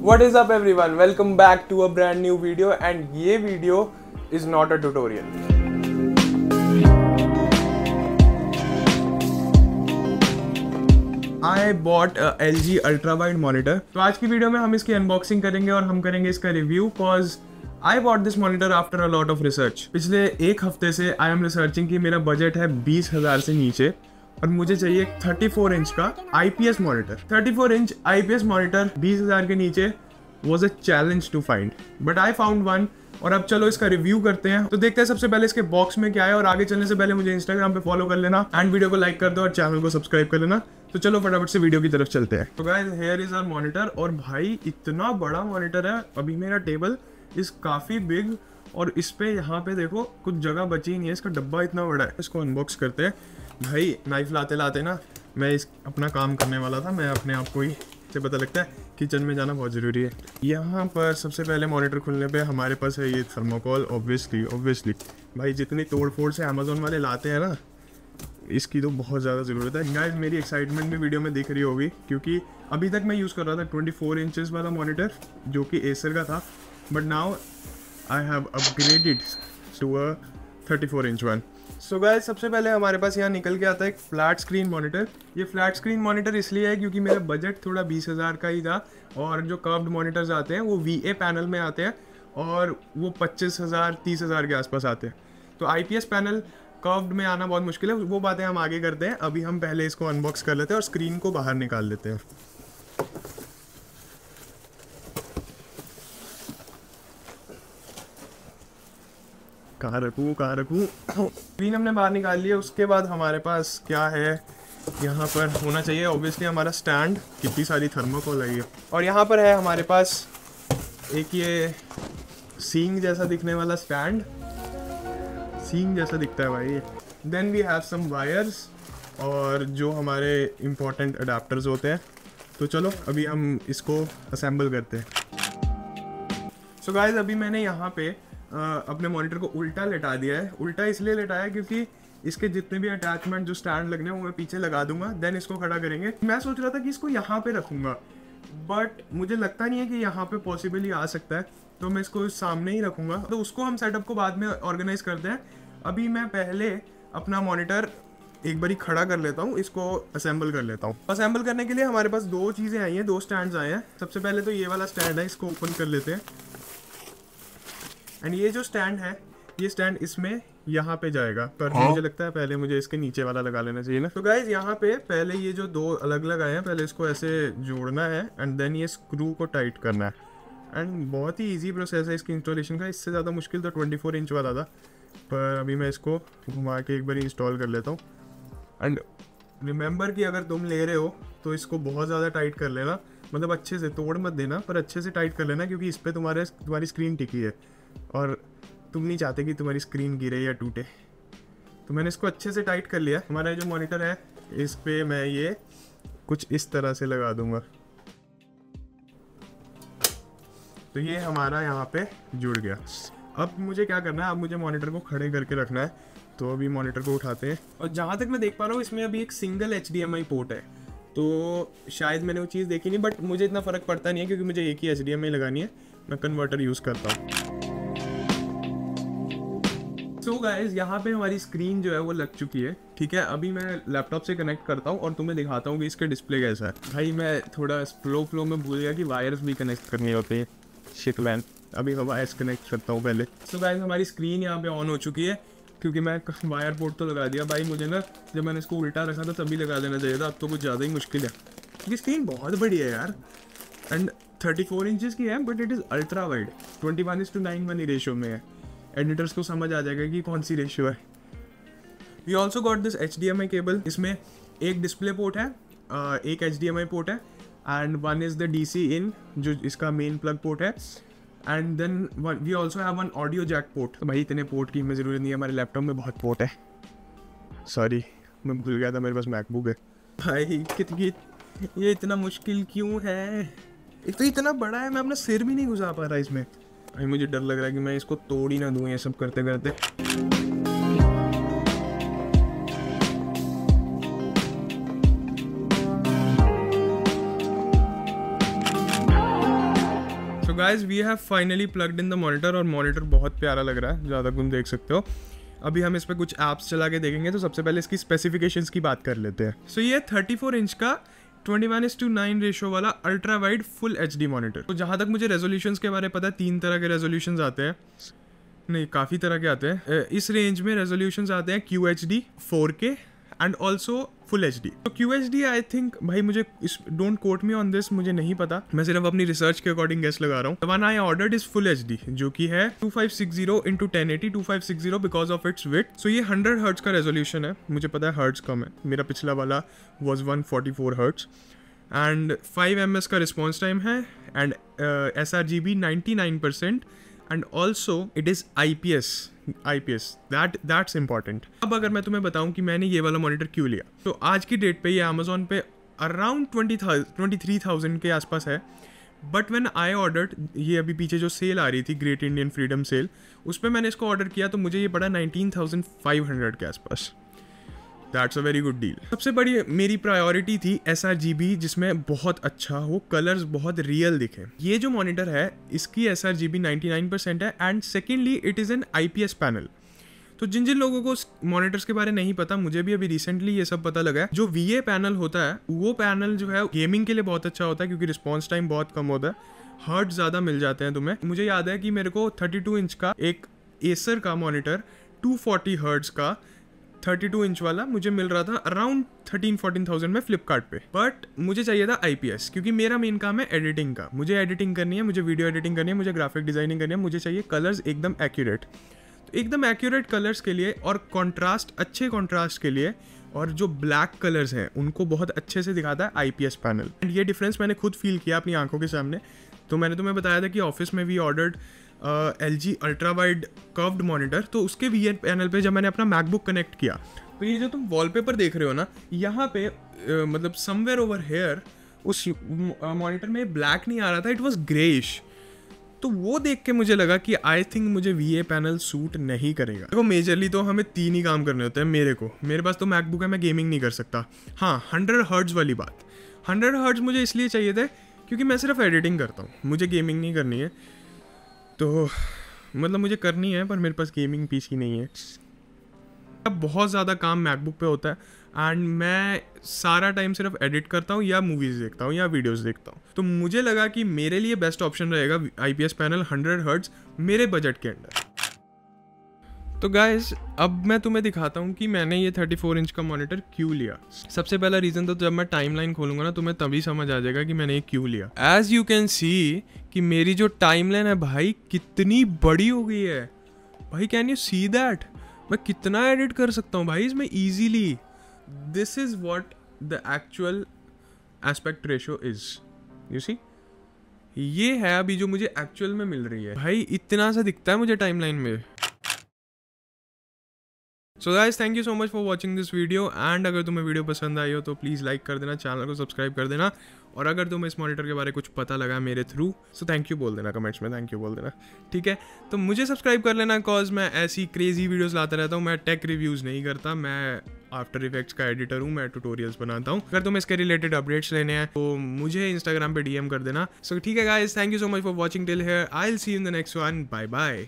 What is up everyone? Welcome back to a brand new video and ये video is not a tutorial. I bought a LG ultra wide monitor. तो आज की video में हम इसकी unboxing करेंगे और हम करेंगे इसका review cause I bought this monitor after a lot of research. पिछले एक हफ्ते से I am researching कि मेरा बजट है 20,000 से नीचे और मुझे चाहिए 34 इंच का IPS monitor. 34 inch IPS monitor 20,000 के नीचे was a challenge to find, but I found one। और अब चलो इसका रिव्यू करते हैं। तो देखते हैं सबसे पहले इसके बॉक्स में क्या है और आगे चलने से पहले मुझे इंस्टाग्राम पे फॉलो कर लेना एंड वीडियो को लाइक कर दो और चैनल को सब्सक्राइब कर लेना। तो चलो फटाफट से वीडियो की तरफ चलते हैं। तो guys here is our monitor और भाई इतना बड़ा मॉनिटर है। अभी मेरा टेबल इज काफी बिग और इस पे यहाँ पे देखो कुछ जगह बची नहीं है। इसका डब्बा इतना बड़ा है। इसको अनबॉक्स करते हैं। भाई नाइफ लाते लाते ना मैं अपना काम करने वाला था। मैं अपने आप को ही से पता लगता है किचन में जाना बहुत ज़रूरी है। यहाँ पर सबसे पहले मॉनिटर खुलने पे हमारे पास है ये थर्मोकोल। ऑब्वियसली भाई जितनी तोड़ फोड़ से अमेज़ोन वाले लाते हैं ना, इसकी तो बहुत ज़्यादा ज़रूरत है। गाइस मेरी एक्साइटमेंट भी वीडियो में दिख रही होगी क्योंकि अभी तक मैं यूज़ कर रहा था 24 इंचेस वाला मॉनिटर जो कि एसर का था, but now I have upgraded to a 34 inch one. So guys सबसे पहले हमारे पास यहाँ निकल के आता है एक फ्लैट स्क्रीन मॉनिटर। ये फ्लैट स्क्रीन मॉनिटर इसलिए है क्योंकि मेरा बजट थोड़ा 20,000 का ही था और जो कर्व्ड मॉनिटर्स आते हैं वो VA पैनल में आते हैं और वो 25,000 30,000 के आसपास आते हैं। तो IPS पैनल कर्व्ड में आना बहुत मुश्किल है। वो बातें हम आगे करते हैं। अभी हम पहले इसको अनबॉक्स कर लेते हैं और स्क्रीन को बाहर निकाल लेते हैं। कहाँ रखूँ स्क्रीन हमने बाहर निकाल लिया। उसके बाद हमारे पास क्या है, यहाँ पर होना चाहिए ऑब्वियसली हमारा स्टैंड। कितनी सारी थर्मोकोल है ये। और यहाँ पर है हमारे पास एक ये सींग जैसा दिखने वाला स्टैंड। सींग जैसा दिखता है भाई। Then we have some wires और जो हमारे इम्पोर्टेंट अडाप्टर्स होते हैं। तो चलो अभी हम इसको असेंबल करते हैं। सो गाइस अभी मैंने यहाँ पे अपने मॉनिटर को उल्टा लेटा दिया है। उल्टा इसलिए लेटाया क्योंकि इसके जितने भी अटैचमेंट जो स्टैंड लगने हैं वो मैं पीछे लगा दूंगा, देन इसको खड़ा करेंगे। मैं सोच रहा था कि इसको यहाँ पे रखूंगा बट मुझे लगता नहीं है कि यहाँ पे पॉसिबली आ सकता है, तो मैं इसको सामने ही रखूंगा। तो उसको हम सेटअप को बाद में ऑर्गेनाइज करते हैं। अभी मैं पहले अपना मॉनिटर एक बारी खड़ा कर लेता हूँ, इसको असेंबल कर लेता हूँ। असेंबल करने के लिए हमारे पास दो चीज़ें आई हैं, दो स्टैंड आए हैं। सबसे पहले तो ये वाला स्टैंड है, इसको ओपन कर लेते हैं एंड ये जो स्टैंड है ये स्टैंड इसमें यहाँ पे जाएगा, पर मुझे लगता है पहले मुझे इसके नीचे वाला लगा लेना चाहिए ना। तो गाइज यहाँ पे पहले ये जो दो अलग अलग आए हैं, पहले इसको ऐसे जोड़ना है एंड देन ये स्क्रू को टाइट करना है एंड बहुत ही इजी प्रोसेस है इसकी इंस्टॉलेशन का। इससे ज़्यादा मुश्किल तो 24 इंच वाला था, पर अभी मैं इसको घुमा के एक बार इंस्टॉल कर लेता हूँ। एंड रिमेंबर कि अगर तुम ले रहे हो तो इसको बहुत ज़्यादा टाइट कर लेना, मतलब अच्छे से तोड़ मत देना पर अच्छे से टाइट कर लेना क्योंकि इस पर तुम्हारी स्क्रीन टिकी है और तुम नहीं चाहते कि तुम्हारी स्क्रीन गिरे या टूटे। तो मैंने इसको अच्छे से टाइट कर लिया। हमारा जो मॉनिटर है इस पे मैं ये कुछ इस तरह से लगा दूंगा, तो ये हमारा यहाँ पे जुड़ गया। अब मुझे क्या करना है, अब मुझे मॉनिटर को खड़े करके रखना है। तो अभी मॉनिटर को उठाते हैं और जहाँ तक मैं देख पा रहा हूँ इसमें अभी एक सिंगल HDMI पोर्ट है, तो शायद मैंने वो चीज़ देखी नहीं, बट मुझे इतना फ़र्क पड़ता नहीं है क्योंकि मुझे एक ही HDMI लगानी है। मैं कन्वर्टर यूज़ करता हूँ। सो गाइस यहाँ पे हमारी स्क्रीन जो है वो लग चुकी है। ठीक है, अभी मैं लैपटॉप से कनेक्ट करता हूँ और तुम्हें दिखाता हूँ कि इसका डिस्प्ले कैसा है। भाई मैं थोड़ा फ्लो में भूल गया कि वायर्स भी कनेक्ट करने होते हैं। शिट मैन, अभी मैं वायर्स कनेक्ट करता हूँ पहले। सो गाइस हमारी स्क्रीन यहाँ पे ऑन हो चुकी है क्योंकि मैं वायर पोर्ट तो लगा दिया। भाई मुझे ना जब मैंने इसको उल्टा रखा था तभी लगा देना चाहिए था, अब तो कुछ ज़्यादा ही मुश्किल है क्योंकि स्क्रीन बहुत बड़ी है यार एंड 34 इंचज़ की है, but it is ultra wide. 21:9 ratio में है। एडिटर्स को समझ आ जाएगा कि कौन सी रेशियो है। We also got this HDMI cable. इसमें एक डिस्प्ले पोर्ट है, एक HDMI पोर्ट है and one is the DC in जो इसका मेन प्लग पोर्ट है and then we also have one audio jack port. तो भाई इतने पोर्ट की हमें ज़रूरत नहीं है, हमारे लैपटॉप में बहुत पोर्ट है। सॉरी मैं भूल गया था मेरे पास मैकबुक है। भाई कितनी ये इतना मुश्किल क्यों है, एक तो इतना बड़ा है, मैं अपना सिर भी नहीं घुसा पा रहा इसमें। भाई मुझे डर लग रहा है कि मैं इसको तोड़ ही ना दूँ ये सब करते करते। So guys we have finally plugged in the monitor और मॉनिटर बहुत प्यारा लग रहा है, ज़्यादा गुण देख सकते हो। अभी हम इस पर कुछ ऐप्स चला के देखेंगे, तो सबसे पहले इसकी स्पेसिफिकेशंस की बात कर लेते हैं। सो ये 34 इंच का 21:9 रेशो वाला ultra wide full HD monitor. तो जहाँ तक मुझे रेजोल्यूशंस के बारे में पता है, 3 तरह के रेजोल्यूशंस आते हैं, नहीं काफ़ी तरह के आते हैं। इस रेंज में रेजोल्यूशंस आते हैं QHD, 4K and also full HD। तो QHD आई थिंक, भाई मुझे इस don't quote me on this, मुझे नहीं पता, मैं सिर्फ अपनी रिसर्च के अकॉर्डिंग गेस लगा रहा हूँ। The one I ordered is full HD, जो कि है 2560x1080 2560 because of its width. So ये 100 हर्ट्ज का रेजोल्यूशन है, मुझे पता है हर्ट्ज कम है, मेरा पिछला वाला वॉज 144 हर्ट्ज एंड 5 ms का रिस्पॉन्स टाइम है and sRGB 99% and also it is IPS that's important. अब अगर मैं तुम्हें बताऊं कि मैंने ये वाला मॉनिटर क्यों लिया, तो आज की डेट पे ये अमेजोन पे अराउंड 23,000 के आसपास है। बट व्हेन आई ऑर्डर्ड, ये अभी पीछे जो सेल आ रही थी, ग्रेट इंडियन फ्रीडम सेल, उस पर मैंने इसको ऑर्डर किया तो मुझे ये पड़ा 19,500 के आसपास। That's a very good deal. सबसे बड़ी मेरी प्रायोरिटी थी sRGB, जिसमें बहुत अच्छा हो, कलर्स बहुत रियल दिखे। ये जो मॉनिटर है इसकी sRGB 99% है and secondly it is an IPS panel. तो जिन जिन लोगों को मॉनिटर्स के बारे में नहीं पता, मुझे भी अभी रिसेंटली ये सब पता लगा है। जो VA पैनल होता है, वो पैनल जो है गेमिंग के लिए बहुत अच्छा होता है, क्योंकि रिस्पॉन्स टाइम बहुत कम होता है, हर्ट्ज ज़्यादा मिल जाते हैं तुम्हें। मुझे याद है कि मेरे को 32 इंच का एक एसर का मॉनिटर 240 हर्ट्ज का 32 इंच वाला मुझे मिल रहा था अराउंड 13-14,000 में फ्लिपकार्ट पे। बट मुझे चाहिए था IPS, क्योंकि मेरा मेन काम है एडिटिंग का, मुझे एडिटिंग करनी है, मुझे वीडियो एडिटिंग करनी है, मुझे ग्राफिक डिजाइनिंग करनी है, मुझे चाहिए कलर्स एकदम एक्यूरेट। तो एकदम एक्यूरेट कलर्स के लिए और कॉन्ट्रास्ट, अच्छे कॉन्ट्रास्ट के लिए, और जो ब्लैक कलर्स हैं उनको बहुत अच्छे से दिखाता है IPS पैनल। एंड ये डिफरेंस मैंने खुद फील किया अपनी आंखों के सामने। तो मैंने तुम्हें बताया था कि ऑफिस में भी ordered LG ultra wide curved monitor, तो उसके VA पैनल पे जब मैंने अपना मैकबुक कनेक्ट किया, तो ये जो तुम वॉलपेपर देख रहे हो ना, यहाँ पे मतलब समवेयर ओवर हेयर उस मॉनिटर में ब्लैक नहीं आ रहा था, इट वाज ग्रेइश। तो वो देख के मुझे लगा कि आई थिंक मुझे VA पैनल सूट नहीं करेगा। देखो मेजरली तो हमें 3 ही काम करने होते हैं मेरे पास तो मैकबुक है, मैं गेमिंग नहीं कर सकता। हाँ, 100 हर्ट्ज वाली बात, 100 हर्ट्ज मुझे इसलिए चाहिए थे क्योंकि मैं सिर्फ एडिटिंग करता हूँ, मुझे गेमिंग नहीं करनी है। तो मतलब मुझे करनी है, पर मेरे पास गेमिंग PC नहीं है। अब बहुत ज़्यादा काम मैकबुक पे होता है एंड मैं सारा टाइम सिर्फ एडिट करता हूँ या मूवीज़ देखता हूँ या वीडियोस देखता हूँ। तो मुझे लगा कि मेरे लिए बेस्ट ऑप्शन रहेगा IPS पैनल 100 हर्ट्ज मेरे बजट के अंदर। तो गाइज अब मैं तुम्हें दिखाता हूँ कि मैंने ये 34 इंच का मॉनिटर क्यों लिया। सबसे पहला रीज़न तो जब मैं टाइमलाइन खोलूँगा ना, तुम्हें तभी समझ आ जाएगा कि मैंने ये क्यों लिया। एज यू कैन सी कि मेरी जो टाइमलाइन है भाई कितनी बड़ी हो गई है भाई, कैन यू सी दैट? मैं कितना एडिट कर सकता हूँ भाई इसमें easily. This is what the actual aspect ratio is, you see. ये है अभी जो मुझे एक्चुअल में मिल रही है भाई, इतना सा दिखता है मुझे टाइमलाइन में। So guys thank you so much for watching this video and अगर तुम्हें वीडियो पसंद आई हो तो प्लीज़ लाइक कर देना, चैनल को सब्सक्राइब कर देना, और अगर तुम्हें इस मॉनिटर के बारे में कुछ पता लगा मेरे थ्रू, सो थैंक यू बोल देना, कमेंट्स में थैंक यू बोल देना, ठीक है। तो मुझे सब्सक्राइब कर लेना, बिकॉज मैं ऐसी क्रेजी वीडियोस लाता रहता हूँ। मैं टेक रिव्यूज़ नहीं करता, मैं आफ्टर इफेक्ट्स का एडिटर हूँ, मैं ट्यूटोरियल्स बनाता हूँ। अगर तुम्हें इसके रिलेटेड अपडेट्स लेने हैं तो मुझे इंस्टाग्राम पे DM कर देना। सो ठीक है guys, thank you so much for watching till here, I will see you in the next one, bye bye.